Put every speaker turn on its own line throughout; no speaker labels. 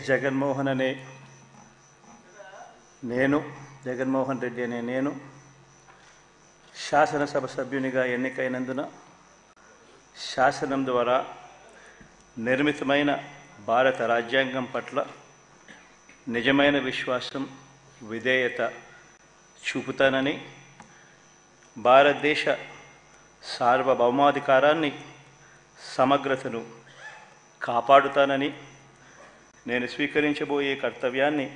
జగన్మోహన్ రెడ్డి అనే నేను శాసనసభ సభ్యునిగా ఎన్నికైనందున శాసనం ద్వారా నిర్మితమైన భారత రాజ్యాంగం పట్ల నిజమైన విశ్వాసం, విధేయత చూపుతానని, భారతదేశ సార్వభౌమాధికారాన్ని, సమగ్రతను కాపాడుతానని, నేను స్వీకరించబోయే కర్తవ్యాన్ని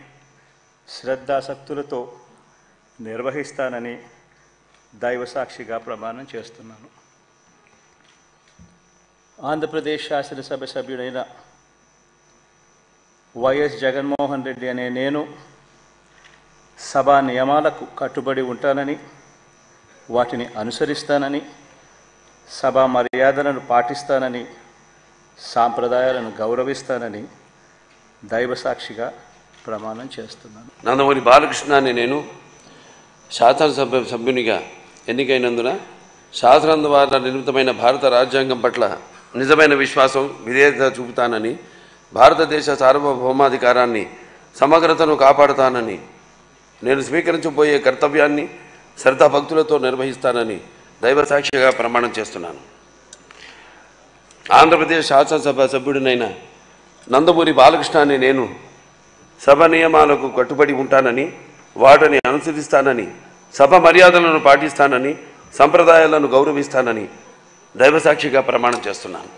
శ్రద్ధాసక్తులతో నిర్వహిస్తానని దైవసాక్షిగా ప్రమాణం చేస్తున్నాను. ఆంధ్రప్రదేశ్ శాసనసభ సభ్యుడైన వైఎస్ జగన్మోహన్ రెడ్డి అనే నేను సభా నియమాలకు కట్టుబడి ఉంటానని, వాటిని అనుసరిస్తానని, సభా మర్యాదలను పాటిస్తానని, సాంప్రదాయాలను గౌరవిస్తానని దైవసాక్షిగా ప్రమాణం చేస్తున్నాను.
నందమూరి బాలకృష్ణ అనే నేను శాసనసభ సభ్యునిగా ఎన్నికైనందున శాసనం ద్వారా నిర్మితమైన భారత రాజ్యాంగం పట్ల నిజమైన విశ్వాసం, విధేయత చూపుతానని, భారతదేశ సార్వభౌమాధికారాన్ని, సమగ్రతను కాపాడుతానని, నేను స్వీకరించబోయే కర్తవ్యాన్ని శ్రద్ధాభక్తులతో నిర్వహిస్తానని దైవసాక్షిగా ప్రమాణం చేస్తున్నాను. ఆంధ్రప్రదేశ్ శాసనసభ సభ్యుడినైన నందమూరి బాలకృష్ణ అనే నేను సభ నియమాలకు కట్టుబడి ఉంటానని, వాటిని అనుసరిస్తానని, సభ మర్యాదలను పాటిస్తానని, సంప్రదాయాలను గౌరవిస్తానని దైవసాక్షిగా ప్రమాణం చేస్తున్నాను.